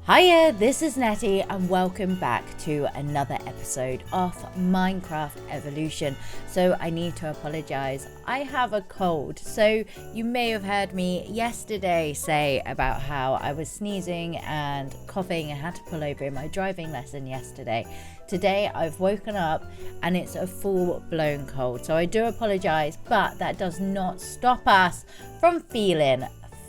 Hiya, this is Netty and welcome back to another episode of Minecraft Evolution. So I need to apologise, I have a cold. So you may have heard me yesterday say about how I was sneezing and coughing and had to pull over in my driving lesson yesterday. Today I've woken up and it's a full-blown cold. So I do apologise, but that does not stop us from feeling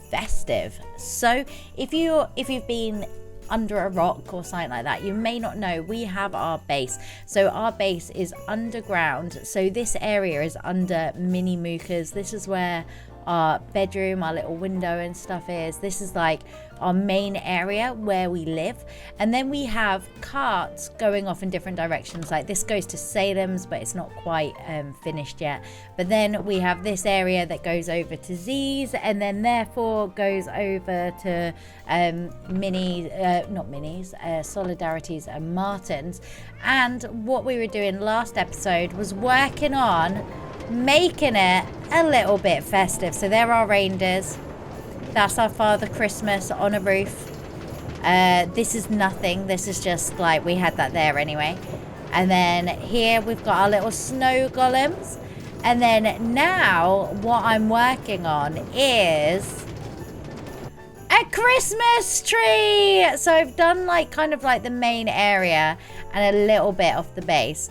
festive. So if you've been under a rock or something like that, you may not know we have our base. So our base is underground, so this area is under mini mookers. This is where our bedroom, our little window and stuff is. This is like our main area where we live, and then we have carts going off in different directions. Like this goes to Salem's, but it's not quite finished yet. But then we have this area that goes over to Z's, and then therefore goes over to Solidarities and Martins. And what we were doing last episode was working on making it a little bit festive. So there are reindeers. That's our Father Christmas on a roof. This is nothing. This is just like we had that there anyway. And then here we've got our little snow golems. And then now what I'm working on is a Christmas tree. So I've done like kind of like the main area and a little bit off the base.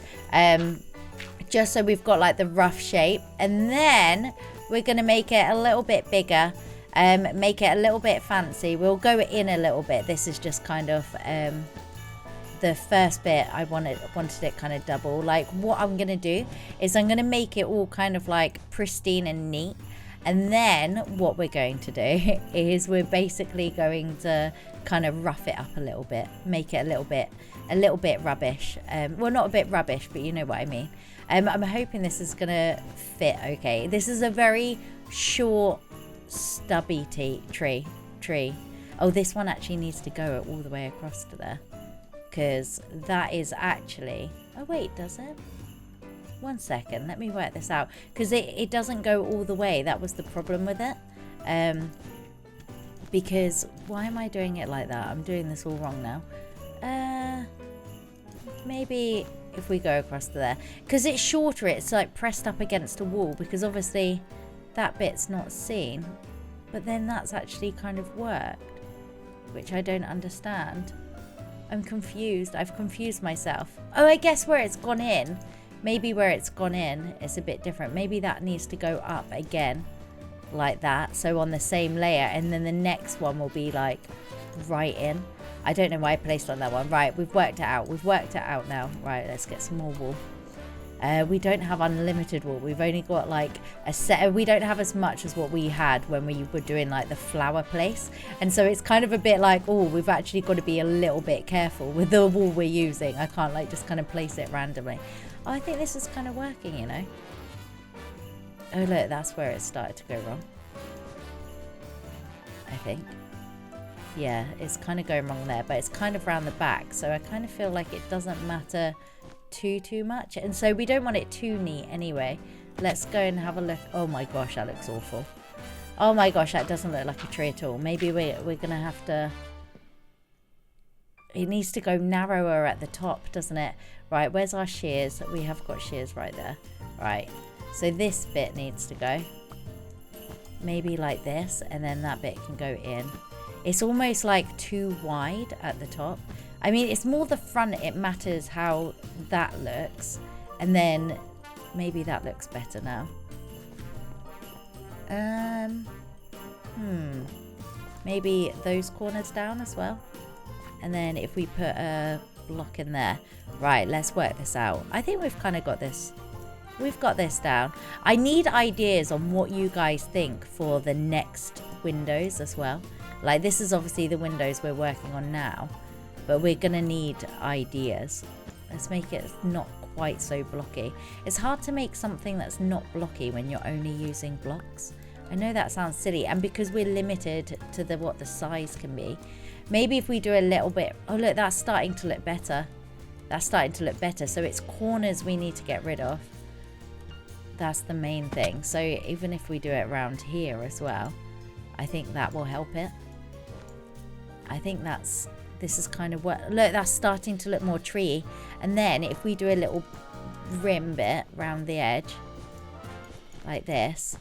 Just so we've got like the rough shape, and then we're going to make it a little bit bigger, make it a little bit fancy. We'll go in a little bit. This is just kind of the first bit. I wanted it kind of double. Like what I'm going to do is I'm going to make it all kind of like pristine and neat, and then what we're going to do is we're basically going to kind of rough it up a little bit, make it a little bit rubbish. Well, not a bit rubbish, but you know what I mean. I'm hoping this is going to fit okay. This is a very short, stubby tree. Oh, this one actually needs to go all the way across to there. Because that is actually... Oh, wait, does it? 1 second, let me work this out. Because it doesn't go all the way. That was the problem with it. Because, why am I doing it like that? I'm doing this all wrong now. Maybe... if we go across to there, because it's shorter, it's like pressed up against a wall, because obviously that bit's not seen, but then that's actually kind of worked, which I don't understand. I'm confused. I've confused myself. Oh, I guess where it's gone in, maybe where it's gone in it's a bit different. Maybe that needs to go up again like that, so on the same layer, and then the next one will be like right in. I don't know why I placed on that one. Right, we've worked it out. We've worked it out now. Right, let's get some more wool. We don't have unlimited wool. We've only got like a set. We don't have as much as what we had when we were doing like the flower place. And so it's kind of a bit like, oh, we've actually got to be a little bit careful with the wool we're using. I can't like just kind of place it randomly. Oh, I think this is kind of working, you know. Oh, look, that's where it started to go wrong. I think. Yeah, it's kind of going wrong there, but it's kind of round the back, so I kind of feel like it doesn't matter too much, and so we don't want it too neat anyway. Let's go and have a look. Oh my gosh, that looks awful. Oh my gosh, that doesn't look like a tree at all. Maybe we're gonna have to... It needs to go narrower at the top, doesn't it? Right, where's our shears? We have got shears right there. Right, so this bit needs to go maybe like this, and then that bit can go in. It's almost like too wide at the top. I mean, it's more the front, it matters how that looks. And then maybe that looks better now. Maybe those corners down as well. And then if we put a block in there. Right, let's work this out. I think we've kind of got this. We've got this down. I need ideas on what you guys think for the next windows as well. Like, this is obviously the windows we're working on now, but we're going to need ideas. Let's make it not quite so blocky. It's hard to make something that's not blocky when you're only using blocks. I know that sounds silly, and because we're limited to what the size can be. Maybe if we do a little bit... Oh, look, that's starting to look better. That's starting to look better. So it's corners we need to get rid of. That's the main thing. So even if we do it around here as well, I think that will help it. I think this is kind of what, look, that's starting to look more tree. And then if we do a little rim bit around the edge, like this,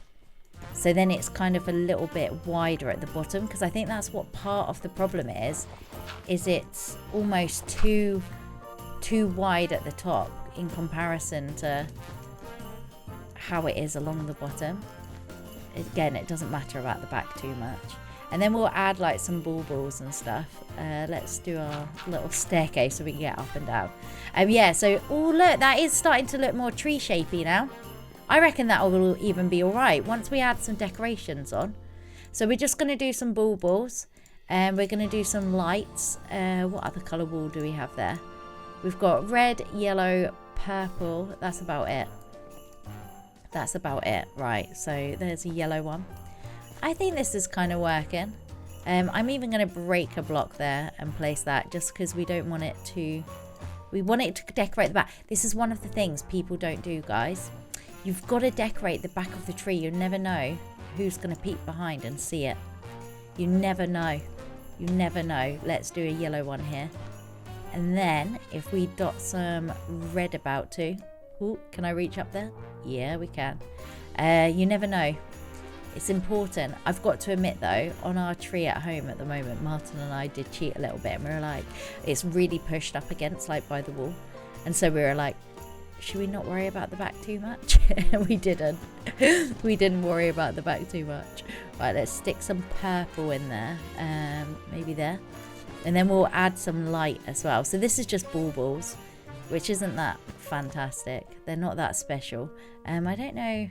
so then it's kind of a little bit wider at the bottom, because I think that's what part of the problem is it's almost too wide at the top in comparison to how it is along the bottom. Again, it doesn't matter about the back too much. And then we'll add like some baubles and stuff. Let's do our little staircase so we can get up and down. Yeah, so, oh look, that is starting to look more tree shapey now. I reckon that will even be all right once we add some decorations on. So we're just going to do some baubles. And we're going to do some lights. What other colour wall do we have there? We've got red, yellow, purple. That's about it. That's about it. Right, so there's a yellow one. I think this is kind of working. I'm even going to break a block there and place that just because we don't want it to... We want it to decorate the back. This is one of the things people don't do, guys. You've got to decorate the back of the tree. You never know who's going to peek behind and see it. You never know. You never know. Let's do a yellow one here. And then if we dot some red about too. Ooh, can I reach up there? Yeah, we can. You never know. It's important. I've got to admit though, on our tree at home at the moment, Martin and I did cheat a little bit, and we were like, it's really pushed up against like by the wall. And so we were like, should we not worry about the back too much? We didn't. We didn't worry about the back too much. Right, let's stick some purple in there. Maybe there. And then we'll add some light as well. So this is just baubles, which isn't that fantastic. They're not that special. I don't know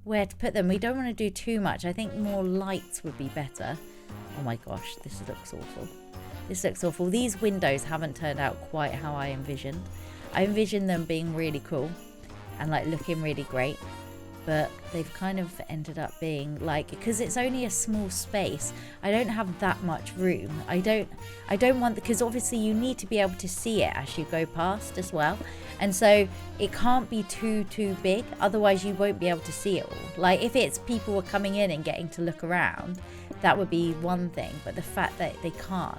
where to put them. We don't want to do too much. I think more lights would be better. Oh my gosh, this looks awful. This looks awful. These windows haven't turned out quite how I envisioned. I envisioned them being really cool and like looking really great, but they've kind of ended up being like, because it's only a small space, I don't have that much room. I don't want, because obviously you need to be able to see it as you go past as well, and so it can't be too big, otherwise you won't be able to see it all. Like if it's people were coming in and getting to look around, that would be one thing, but the fact that they can't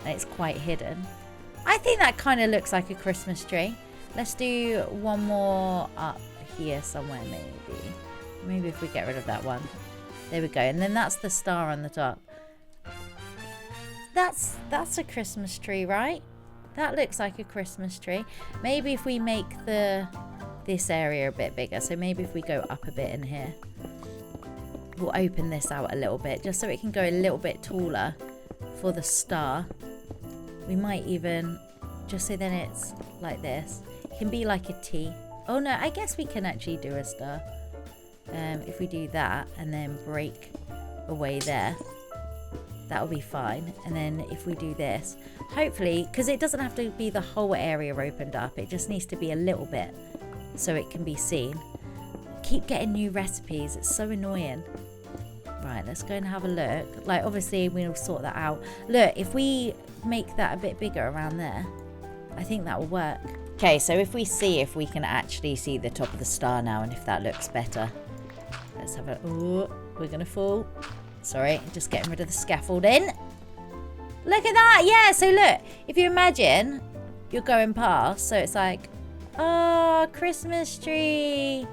and it's quite hidden, I think that kind of looks like a Christmas tree. Let's do one more up here somewhere, maybe. Maybe if we get rid of that one. There we go. And then that's the star on the top. That's a Christmas tree, right? That looks like a Christmas tree. Maybe if we make this area a bit bigger. So maybe if we go up a bit in here. We'll open this out a little bit just so it can go a little bit taller for the star. We might even, just so then it's like this, it can be like a T. Oh no, I guess we can actually do a star. If we do that and then break away there, that'll be fine. And then if we do this, hopefully, because it doesn't have to be the whole area opened up, it just needs to be a little bit so it can be seen. Keep getting new recipes, it's so annoying. Right, let's go and have a look. Like obviously we'll sort that out. Look, if we make that a bit bigger around there, I think that will work. Okay, so if we see if we can actually see the top of the star now and if that looks better. Let's have a, oh, we're gonna fall. Sorry, just getting rid of the scaffolding. Look at that, yeah, so look, if you imagine you're going past, so it's like, oh, Christmas tree.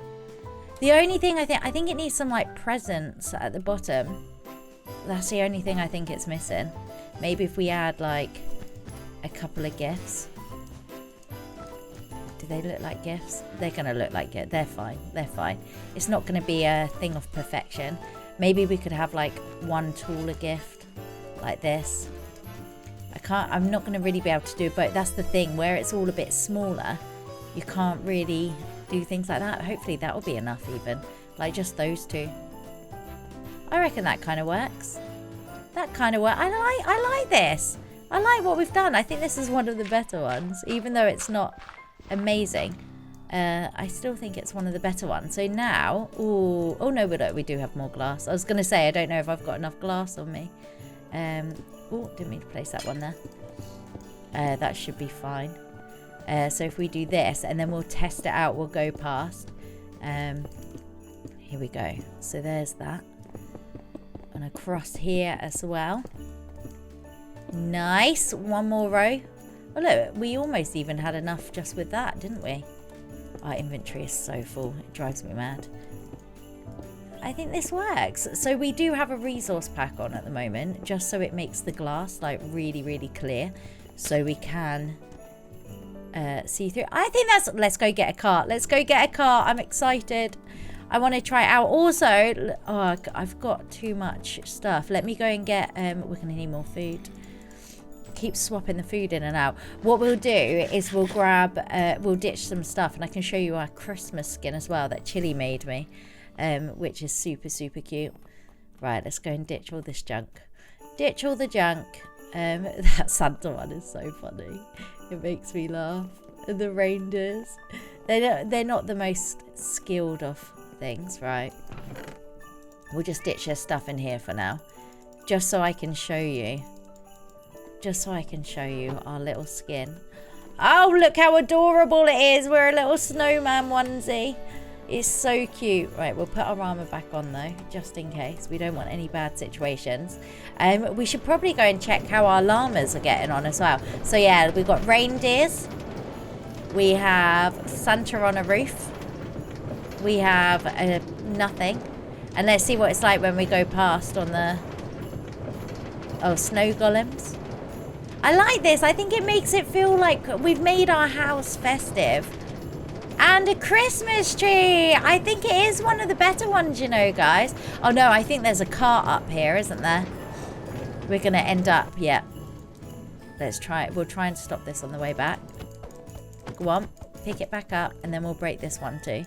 The only thing I think it needs some like presents at the bottom. That's the only thing I think it's missing. Maybe if we add like a couple of gifts. Do they look like gifts? They're going to look like gifts. They're fine. They're fine. It's not going to be a thing of perfection. Maybe we could have like one taller gift like this. I'm not going to really be able to do it, but that's the thing. Where it's all a bit smaller, you can't really do things like that. Hopefully that will be enough even. Like just those two. I reckon that kind of works. That kind of works. I like this. I like what we've done. I think this is one of the better ones. Even though it's not amazing. I still think it's one of the better ones. So now, ooh, oh no, we do have more glass. I was going to say, I don't know if I've got enough glass on me. Oh, didn't mean to place that one there. That should be fine. So if we do this and then we'll test it out, we'll go past. Here we go. So there's that. And across here as well. Nice. One more row. Oh, look, we almost even had enough just with that, didn't we? Our inventory is so full. It drives me mad. I think this works. So we do have a resource pack on at the moment, just so it makes the glass like really, really clear, so we can see through. I think that's... Let's go get a cart. Let's go get a cart. I'm excited. I want to try it out. Also, oh, I've got too much stuff. Let me go and get... we're going to need more food. Keep swapping the food in and out. What we'll do is we'll grab... we'll ditch some stuff, and I can show you our Christmas skin as well that Chili made me. Which is super, super cute. Right, let's go and ditch all this junk. Ditch all the junk. That Santa one is so funny. It makes me laugh. And the reindeers. They're not the most skilled of things, right? We'll just ditch their stuff in here for now. Just so I can show you. Just so I can show you our little skin. Oh, look how adorable it is. We're a little snowman onesie. It's so cute. Right, we'll put our armor back on though, just in case. We don't want any bad situations. We should probably go and check how our llamas are getting on as well. So yeah, we've got reindeers. We have Santa on a roof. We have nothing. And let's see what it's like when we go past on the... Oh, snow golems. I like this. I think it makes it feel like we've made our house festive. And a Christmas tree. I think it is one of the better ones, you know, guys. Oh, no, I think there's a cart up here, isn't there? We're going to end up, yeah. Let's try it. We'll try and stop this on the way back. Go on, pick it back up, and then we'll break this one too.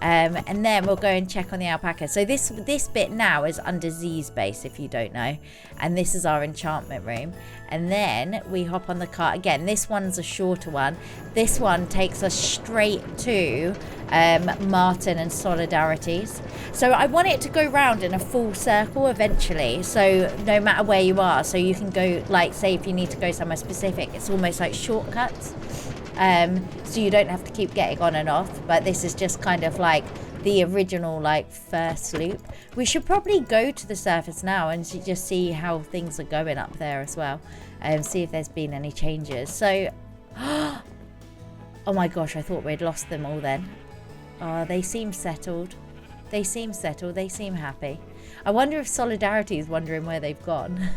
And then we'll go and check on the alpaca. So this bit now is under Z's base, if you don't know. And this is our enchantment room. And then we hop on the cart again. This one's a shorter one. This one takes us straight to Martin and Solidarities. So I want it to go round in a full circle eventually. So no matter where you are, so you can go, like, say if you need to go somewhere specific, it's almost like shortcuts. So you don't have to keep getting on and off, but this is just kind of like the original like first loop. We should probably go to the surface now and just see how things are going up there as well, and see if there's been any changes. So oh my gosh, I thought we'd lost them all then. Oh, they seem settled. They seem settled. They seem happy. I wonder if Solidarity is wondering where they've gone.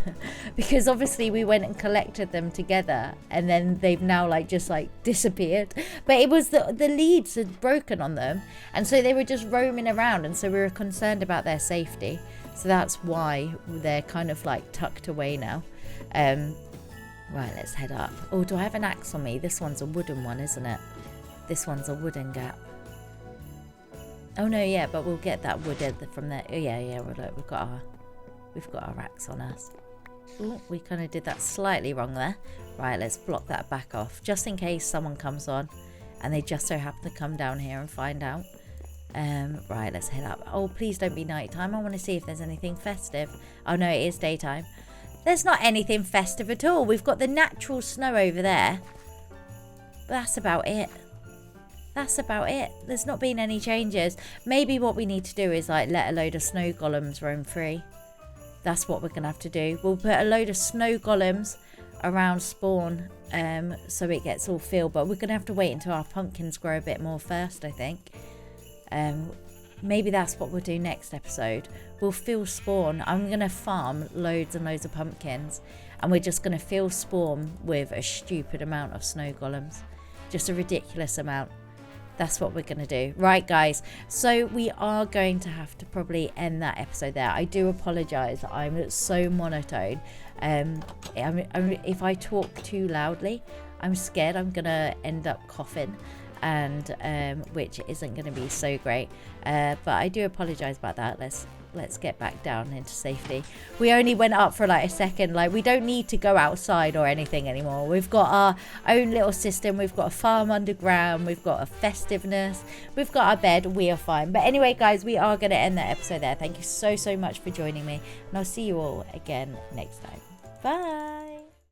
Because obviously we went and collected them together, and then they've now like just like disappeared. But it was the leads had broken on them, and so they were just roaming around, and so we were concerned about their safety. So that's why they're kind of like tucked away now. Right, let's head up. Oh, do I have an axe on me? This one's a wooden one, isn't it? This one's a wooden gap. Oh no, yeah, but we'll get that wood from there. Oh, yeah, look, we've got our axe on us. Ooh, we kind of did that slightly wrong there. Right, let's block that back off, just in case someone comes on, and they just so happen to come down here and find out. Right, let's head up. Oh, please don't be nighttime. I want to see if there's anything festive. Oh no, it is daytime. There's not anything festive at all. We've got the natural snow over there. But that's about it. That's about it. There's not been any changes. Maybe what we need to do is like let a load of snow golems roam free. That's what we're gonna have to do. We'll put a load of snow golems around spawn, so it gets all filled. But we're gonna have to wait until our pumpkins grow a bit more first, I think. Maybe that's what we'll do next episode. We'll fill spawn. I'm gonna farm loads and loads of pumpkins, and we're just gonna fill spawn with a stupid amount of snow golems. Just a ridiculous amount. That's what we're going to do. Right, guys. So we are going to have to probably end that episode there. I do apologise. I'm so monotone. If I talk too loudly, I'm scared I'm going to end up coughing, and which isn't going to be so great. But I do apologise about that. Let's get back down into safety. We only went up for like a second. Like, we don't need to go outside or anything anymore. We've got our own little system. We've got a farm underground. We've got a festiveness. We've got our bed. We are fine. But anyway, guys, we are going to end that episode there. Thank you so much for joining me, and I'll see you all again next time. Bye.